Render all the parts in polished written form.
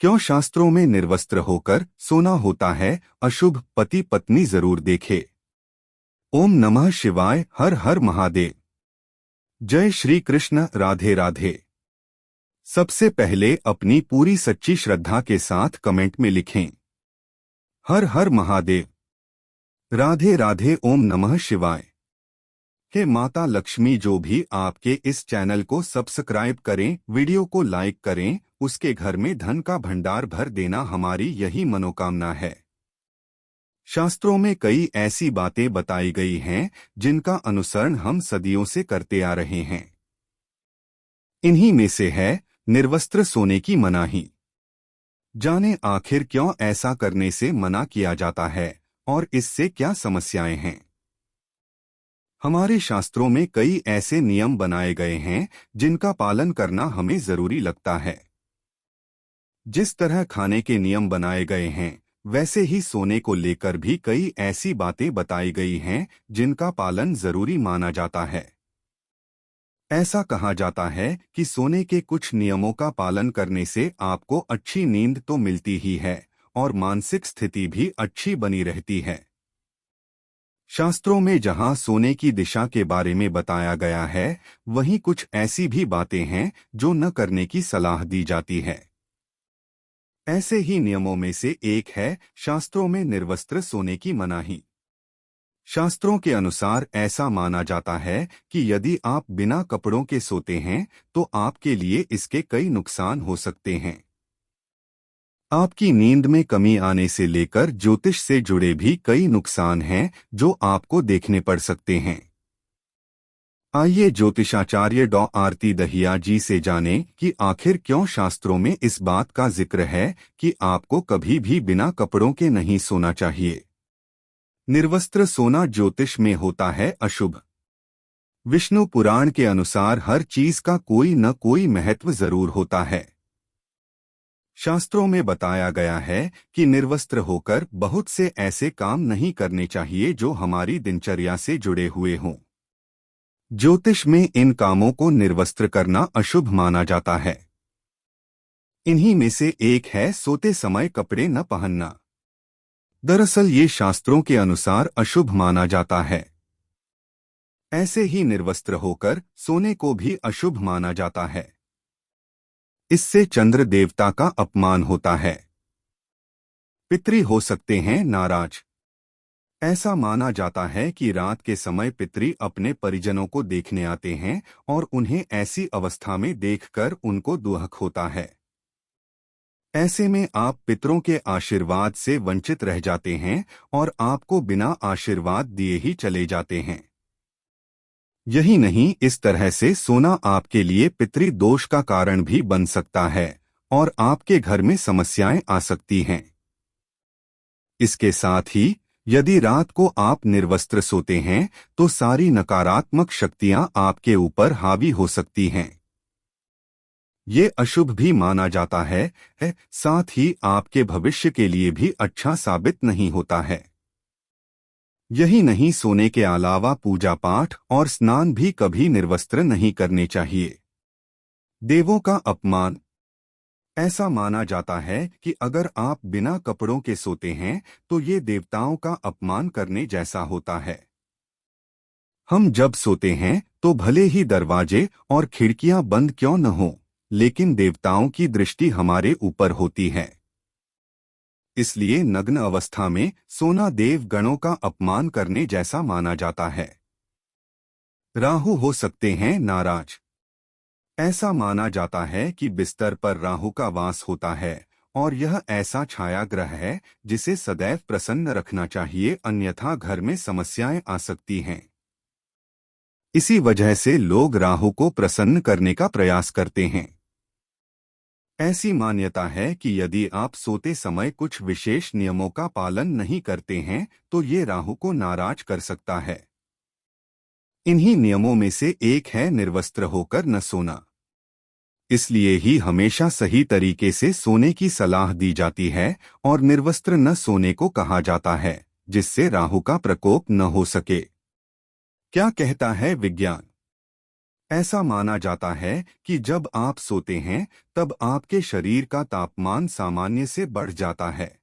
क्यों शास्त्रों में निर्वस्त्र होकर सोना होता है अशुभ? पति पत्नी जरूर देखे। ओम नमः शिवाय। हर हर महादेव। जय श्री कृष्ण। राधे राधे। सबसे पहले अपनी पूरी सच्ची श्रद्धा के साथ कमेंट में लिखें हर हर महादेव। राधे राधे। ओम नमः शिवाय। हे माता लक्ष्मी, जो भी आपके इस चैनल को सब्सक्राइब करें, वीडियो को लाइक करें, उसके घर में धन का भंडार भर देना हमारी यही मनोकामना है। शास्त्रों में कई ऐसी बातें बताई गई हैं जिनका अनुसरण हम सदियों से करते आ रहे हैं। इन्हीं में से है निर्वस्त्र सोने की मनाही। जाने आखिर क्यों ऐसा करने से मना किया जाता है और इससे क्या समस्याएं हैं। हमारे शास्त्रों में कई ऐसे नियम बनाए गए हैं जिनका पालन करना हमें जरूरी लगता है। जिस तरह खाने के नियम बनाए गए हैं, वैसे ही सोने को लेकर भी कई ऐसी बातें बताई गई हैं जिनका पालन जरूरी माना जाता है। ऐसा कहा जाता है कि सोने के कुछ नियमों का पालन करने से आपको अच्छी नींद तो मिलती ही है और मानसिक स्थिति भी अच्छी बनी रहती है। शास्त्रों में जहां सोने की दिशा के बारे में बताया गया है, वहीं कुछ ऐसी भी बातें हैं जो न करने की सलाह दी जाती है। ऐसे ही नियमों में से एक है शास्त्रों में निर्वस्त्र सोने की मनाही। शास्त्रों के अनुसार ऐसा माना जाता है कि यदि आप बिना कपड़ों के सोते हैं तो आपके लिए इसके कई नुकसान हो सकते हैं। आपकी नींद में कमी आने से लेकर ज्योतिष से जुड़े भी कई नुकसान हैं जो आपको देखने पड़ सकते हैं। आइए ज्योतिषाचार्य डॉ आरती दहिया जी से जानें कि आखिर क्यों शास्त्रों में इस बात का जिक्र है कि आपको कभी भी बिना कपड़ों के नहीं सोना चाहिए। निर्वस्त्र सोना ज्योतिष में होता है अशुभ। विष्णु पुराण के अनुसार हर चीज का कोई न कोई महत्व जरूर होता है। शास्त्रों में बताया गया है कि निर्वस्त्र होकर बहुत से ऐसे काम नहीं करने चाहिए जो हमारी दिनचर्या से जुड़े हुए हों। ज्योतिष में इन कामों को निर्वस्त्र करना अशुभ माना जाता है। इन्हीं में से एक है सोते समय कपड़े न पहनना। दरअसल ये शास्त्रों के अनुसार अशुभ माना जाता है। ऐसे ही निर्वस्त्र होकर सोने को भी अशुभ माना जाता है। इससे चंद्र देवता का अपमान होता है। पितृ हो सकते हैं नाराज। ऐसा माना जाता है कि रात के समय पितृ अपने परिजनों को देखने आते हैं और उन्हें ऐसी अवस्था में देखकर उनको दुख होता है। ऐसे में आप पितरों के आशीर्वाद से वंचित रह जाते हैं और आपको बिना आशीर्वाद दिए ही चले जाते हैं। यही नहीं, इस तरह से सोना आपके लिए पितृदोष का कारण भी बन सकता है और आपके घर में समस्याएं आ सकती हैं। इसके साथ ही यदि रात को आप निर्वस्त्र सोते हैं तो सारी नकारात्मक शक्तियां आपके ऊपर हावी हो सकती हैं। ये अशुभ भी माना जाता है, साथ ही आपके भविष्य के लिए भी अच्छा साबित नहीं होता है। यही नहीं, सोने के अलावा पूजा पाठ और स्नान भी कभी निर्वस्त्र नहीं करने चाहिए। देवों का अपमान। ऐसा माना जाता है कि अगर आप बिना कपड़ों के सोते हैं तो ये देवताओं का अपमान करने जैसा होता है। हम जब सोते हैं तो भले ही दरवाजे और खिड़कियां बंद क्यों न हों, लेकिन देवताओं की दृष्टि हमारे ऊपर होती है। इसलिए नग्न अवस्था में सोना देव गणों का अपमान करने जैसा माना जाता है। राहु हो सकते हैं नाराज। ऐसा माना जाता है कि बिस्तर पर राहु का वास होता है और यह ऐसा छाया ग्रह है जिसे सदैव प्रसन्न रखना चाहिए, अन्यथा घर में समस्याएं आ सकती हैं। इसी वजह से लोग राहु को प्रसन्न करने का प्रयास करते हैं। ऐसी मान्यता है कि यदि आप सोते समय कुछ विशेष नियमों का पालन नहीं करते हैं तो ये राहु को नाराज कर सकता है। इन्हीं नियमों में से एक है निर्वस्त्र होकर न सोना। इसलिए ही हमेशा सही तरीके से सोने की सलाह दी जाती है और निर्वस्त्र न सोने को कहा जाता है, जिससे राहु का प्रकोप न हो सके। क्या कहता है विज्ञान? ऐसा माना जाता है कि जब आप सोते हैं तब आपके शरीर का तापमान सामान्य से बढ़ जाता है।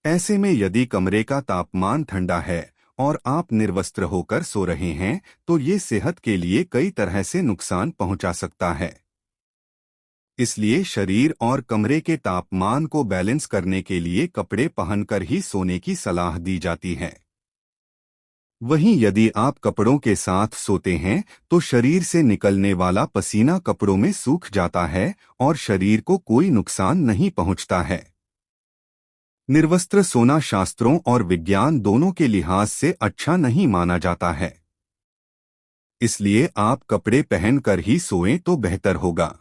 ऐसे में यदि कमरे का तापमान ठंडा है और आप निर्वस्त्र होकर सो रहे हैं तो ये सेहत के लिए कई तरह से नुकसान पहुंचा सकता है। इसलिए शरीर और कमरे के तापमान को बैलेंस करने के लिए कपड़े पहनकर ही सोने की सलाह दी जाती है। वहीं यदि आप कपड़ों के साथ सोते हैं तो शरीर से निकलने वाला पसीना कपड़ों में सूख जाता है और शरीर को कोई नुकसान नहीं पहुंचता है। निर्वस्त्र सोना शास्त्रों और विज्ञान दोनों के लिहाज से अच्छा नहीं माना जाता है। इसलिए आप कपड़े पहनकर ही सोएं तो बेहतर होगा।